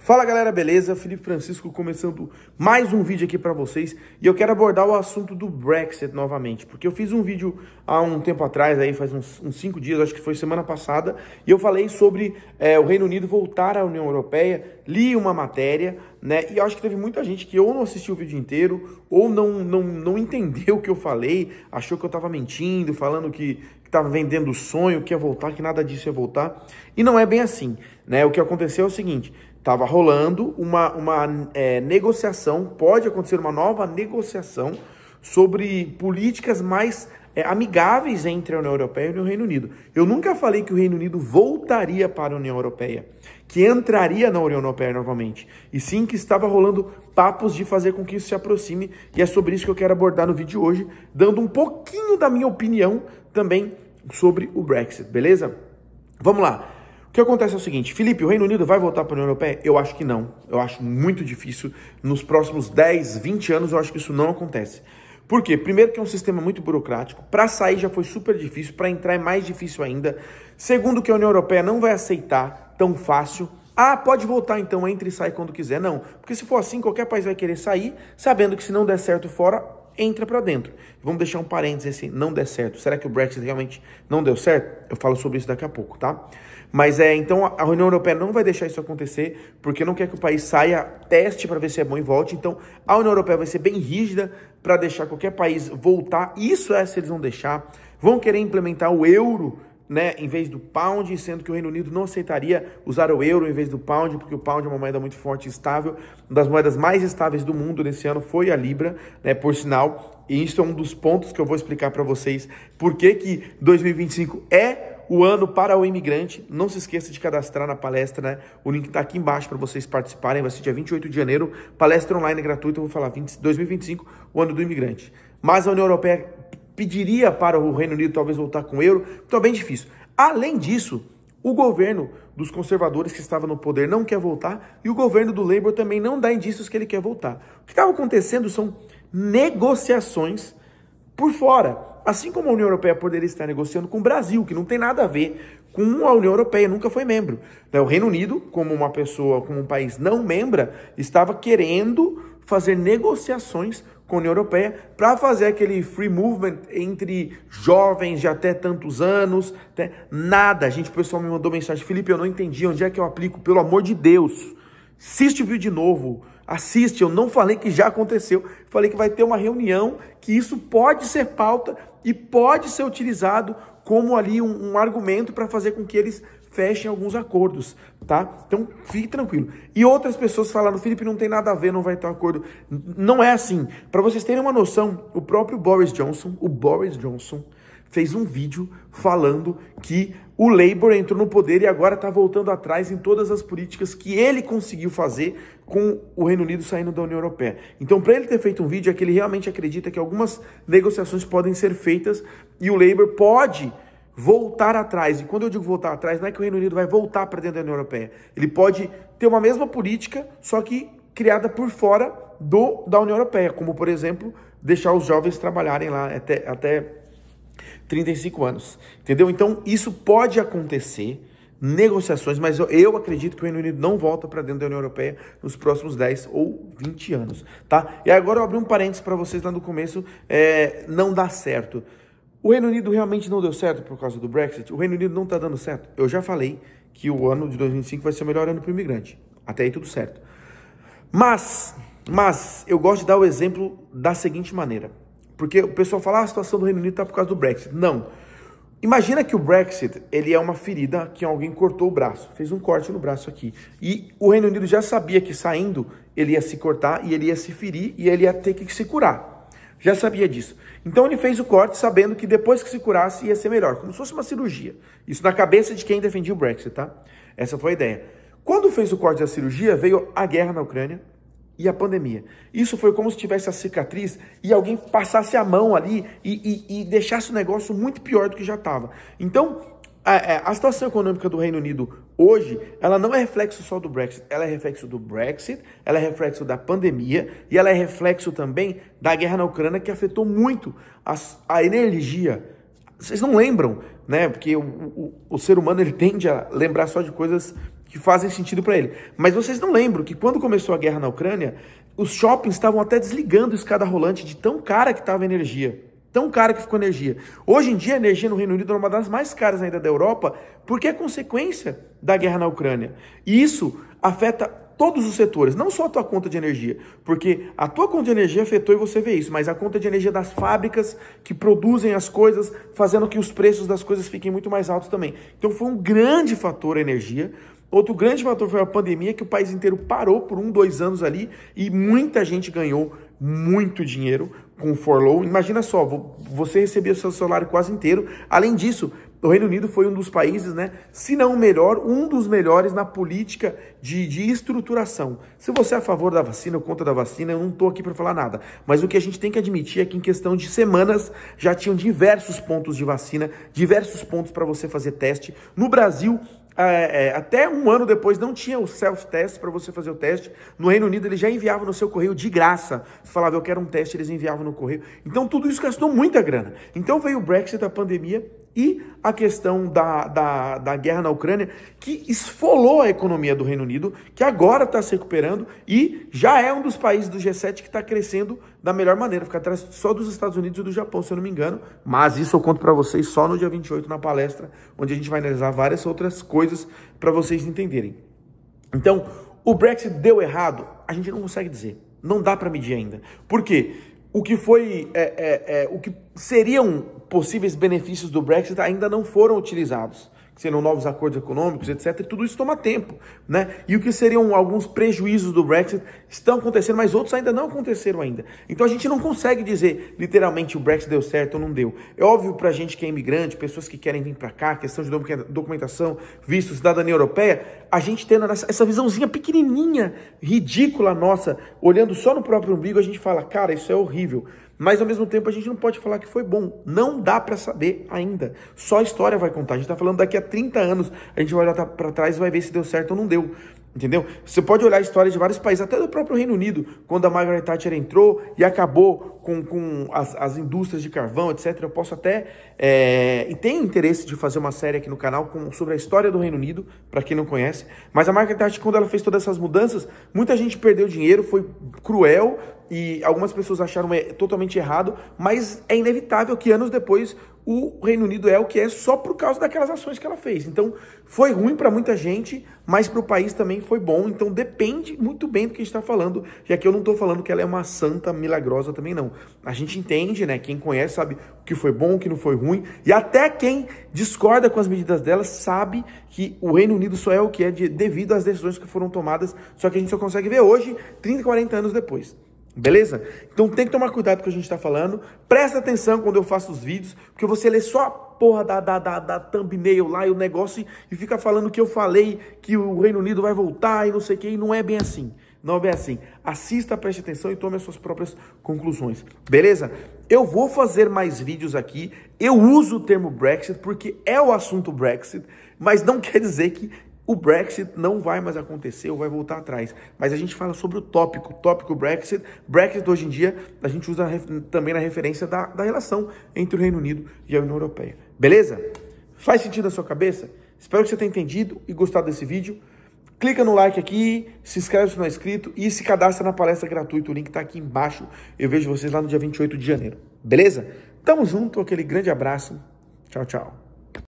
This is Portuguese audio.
Fala galera, beleza? Felipe Francisco começando mais um vídeo aqui para vocês e eu quero abordar o assunto do Brexit novamente, porque eu fiz um vídeo há um tempo atrás, aí faz uns 5 dias, acho que foi semana passada, e eu falei sobre o Reino Unido voltar à União Europeia, li uma matéria, né? E eu acho que teve muita gente que ou não assistiu o vídeo inteiro ou não entendeu o que eu falei, achou que eu tava mentindo, falando que estava vendendo sonho, que ia voltar, que nada disso ia voltar, e não é bem assim, né? O que aconteceu é o seguinte: estava rolando uma negociação, pode acontecer uma nova negociação sobre políticas mais amigáveis entre a União Europeia e o Reino Unido. Eu nunca falei que o Reino Unido voltaria para a União Europeia, que entraria na União Europeia novamente, e sim que estava rolando papos de fazer com que isso se aproxime, e é sobre isso que eu quero abordar no vídeo de hoje, dando um pouquinho da minha opinião também sobre o Brexit, beleza? Vamos lá. O que acontece é o seguinte: Felipe, o Reino Unido vai voltar para a União Europeia? Eu acho que não. Eu acho muito difícil. Nos próximos 10, 20 anos, eu acho que isso não acontece. Por quê? Primeiro que é um sistema muito burocrático. Para sair já foi super difícil, para entrar é mais difícil ainda. Segundo que a União Europeia não vai aceitar tão fácil. Ah, pode voltar então, entre e sai quando quiser. Não, porque se for assim, qualquer país vai querer sair, sabendo que se não der certo fora, entra para dentro. Vamos deixar um parênteses assim, não der certo. Será que o Brexit realmente não deu certo? Eu falo sobre isso daqui a pouco, tá? Mas então a União Europeia não vai deixar isso acontecer, porque não quer que o país saia, teste para ver se é bom e volte. Então a União Europeia vai ser bem rígida para deixar qualquer país voltar. Isso se eles vão deixar. Vão querer implementar o euro, né, em vez do pound, sendo que o Reino Unido não aceitaria usar o euro em vez do pound, porque o pound é uma moeda muito forte e estável. Uma das moedas mais estáveis do mundo nesse ano foi a Libra, né, por sinal. E isso é um dos pontos que eu vou explicar para vocês por que 2025 é o ano para o imigrante. Não se esqueça de cadastrar na palestra, né? O link está aqui embaixo para vocês participarem. Vai ser dia 28 de janeiro, palestra online gratuita. Eu vou falar 2025, o ano do imigrante. Mas a União Europeia pediria para o Reino Unido talvez voltar com o euro, então é bem difícil. Além disso, o governo dos conservadores que estava no poder não quer voltar e o governo do Labour também não dá indícios que ele quer voltar. O que estava acontecendo são negociações por fora. Assim como a União Europeia poderia estar negociando com o Brasil, que não tem nada a ver com a União Europeia, nunca foi membro. O Reino Unido, como uma pessoa, como um país não membro, estava querendo fazer negociações com a União Europeia para fazer aquele free movement entre jovens de até tantos anos, né? Nada. O pessoal me mandou mensagem: Felipe, eu não entendi, onde é que eu aplico? Pelo amor de Deus, assiste o vídeo de novo, assiste. Eu não falei que já aconteceu, falei que vai ter uma reunião, que isso pode ser pauta e pode ser utilizado como ali um argumento para fazer com que eles fechem alguns acordos, tá? Então, fique tranquilo. E outras pessoas falaram: Felipe, não tem nada a ver, não vai ter um acordo. Não é assim. Para vocês terem uma noção, o próprio Boris Johnson, fez um vídeo falando que o Labour entrou no poder e agora está voltando atrás em todas as políticas que ele conseguiu fazer com o Reino Unido saindo da União Europeia. Então, para ele ter feito um vídeo, é que ele realmente acredita que algumas negociações podem ser feitas e o Labour pode voltar atrás. E quando eu digo voltar atrás, não é que o Reino Unido vai voltar para dentro da União Europeia. Ele pode ter uma mesma política, só que criada por fora da União Europeia, como, por exemplo, deixar os jovens trabalharem lá até 35 anos, entendeu? Então, isso pode acontecer, negociações, mas eu acredito que o Reino Unido não volta para dentro da União Europeia nos próximos 10 ou 20 anos, tá? E agora eu abri um parênteses para vocês lá no começo, não dá certo. O Reino Unido realmente não deu certo por causa do Brexit? O Reino Unido não está dando certo? Eu já falei que o ano de 2025 vai ser o melhor ano para o imigrante. Até aí tudo certo. Mas eu gosto de dar o exemplo da seguinte maneira. Porque o pessoal fala: a situação do Reino Unido está por causa do Brexit. Não. Imagina que o Brexit, ele é uma ferida que alguém cortou o braço. Fez um corte no braço aqui. E o Reino Unido já sabia que saindo ele ia se cortar e ele ia se ferir e ele ia ter que se curar. Já sabia disso. Então ele fez o corte sabendo que depois que se curasse ia ser melhor, como se fosse uma cirurgia. Isso na cabeça de quem defendia o Brexit, tá? Essa foi a ideia. Quando fez o corte da cirurgia, veio a guerra na Ucrânia e a pandemia. Isso foi como se tivesse a cicatriz e alguém passasse a mão ali e deixasse o negócio muito pior do que já estava. Então, a situação econômica do Reino Unido hoje, ela não é reflexo só do Brexit, ela é reflexo do Brexit, ela é reflexo da pandemia e ela é reflexo também da guerra na Ucrânia, que afetou muito a energia. Vocês não lembram, né? Porque o ser humano ele tende a lembrar só de coisas que fazem sentido para ele. Mas vocês não lembram que quando começou a guerra na Ucrânia, os shoppings estavam até desligando escada rolante de tão cara que estava a energia. Tão cara que ficou a energia. Hoje em dia, a energia no Reino Unido é uma das mais caras ainda da Europa, porque é consequência da guerra na Ucrânia. E isso afeta todos os setores, não só a tua conta de energia, porque a tua conta de energia afetou e você vê isso, mas a conta de energia das fábricas que produzem as coisas, fazendo que os preços das coisas fiquem muito mais altos também. Então foi um grande fator a energia. Outro grande fator foi a pandemia, que o país inteiro parou por 2 anos ali e muita gente ganhou muito dinheiro com o furlough. Imagina só, você recebia o seu salário quase inteiro. Além disso, o Reino Unido foi um dos países, né, se não o melhor, um dos melhores na política de estruturação. Se você é a favor da vacina ou contra da vacina, eu não estou aqui para falar nada. Mas o que a gente tem que admitir é que em questão de semanas já tinham diversos pontos de vacina, diversos pontos para você fazer teste. No Brasil, até 1 ano depois não tinha o self-test para você fazer o teste. No Reino Unido eles já enviavam no seu correio de graça. Você falava, eu quero um teste, eles enviavam no correio. Então tudo isso gastou muita grana. Então veio o Brexit, a pandemia e a questão da guerra na Ucrânia, que esfolou a economia do Reino Unido, que agora está se recuperando e já é um dos países do G7 que está crescendo da melhor maneira. Fica atrás só dos Estados Unidos e do Japão, se eu não me engano. Mas isso eu conto para vocês só no dia 28 na palestra, onde a gente vai analisar várias outras coisas para vocês entenderem. Então, o Brexit deu errado? A gente não consegue dizer. Não dá para medir ainda. Por quê? O que seriam possíveis benefícios do Brexit ainda não foram utilizados, que serão novos acordos econômicos, etc. E tudo isso toma tempo, né? E o que seriam alguns prejuízos do Brexit estão acontecendo, mas outros ainda não aconteceram ainda. Então a gente não consegue dizer literalmente o Brexit deu certo ou não deu. É óbvio pra gente que é imigrante, pessoas que querem vir pra cá, questão de documentação, visto, cidadania europeia, a gente tendo essa visãozinha pequenininha, ridícula nossa, olhando só no próprio umbigo, a gente fala, cara, isso é horrível. Mas ao mesmo tempo a gente não pode falar que foi bom. Não dá para saber ainda. Só a história vai contar. A gente tá falando daqui a 30 anos, a gente vai olhar para trás e vai ver se deu certo ou não deu. Entendeu? Você pode olhar a história de vários países, até do próprio Reino Unido, quando a Margaret Thatcher entrou e acabou com as indústrias de carvão, etc. Eu posso até, e tenho interesse de fazer uma série aqui no canal sobre a história do Reino Unido, para quem não conhece. Mas a Margaret Thatcher, quando ela fez todas essas mudanças, muita gente perdeu dinheiro, foi cruel, e algumas pessoas acharam totalmente errado, mas é inevitável que anos depois o Reino Unido é o que é só por causa daquelas ações que ela fez. Então, foi ruim para muita gente, mas para o país também foi bom. Então, depende muito bem do que a gente está falando, já que eu não estou falando que ela é uma santa milagrosa também, não. A gente entende, né? Quem conhece sabe o que foi bom, o que não foi ruim, e até quem discorda com as medidas dela sabe que o Reino Unido só é o que é devido às decisões que foram tomadas, só que a gente só consegue ver hoje, 30, 40 anos depois. Beleza? Então tem que tomar cuidado com o que a gente está falando. Presta atenção quando eu faço os vídeos, porque você lê só a porra da thumbnail lá e o negócio e fica falando que eu falei que o Reino Unido vai voltar e não sei o que, e não é bem assim. Não é bem assim. Assista, preste atenção e tome as suas próprias conclusões. Beleza? Eu vou fazer mais vídeos aqui. Eu uso o termo Brexit porque é o assunto Brexit, mas não quer dizer que o Brexit não vai mais acontecer ou vai voltar atrás. Mas a gente fala sobre o tópico Brexit. Brexit, hoje em dia, a gente usa também na referência da relação entre o Reino Unido e a União Europeia. Beleza? Faz sentido na sua cabeça? Espero que você tenha entendido e gostado desse vídeo. Clica no like aqui, se inscreve se não é inscrito e se cadastra na palestra gratuita. O link está aqui embaixo. Eu vejo vocês lá no dia 28 de janeiro. Beleza? Tamo junto, aquele grande abraço. Tchau, tchau.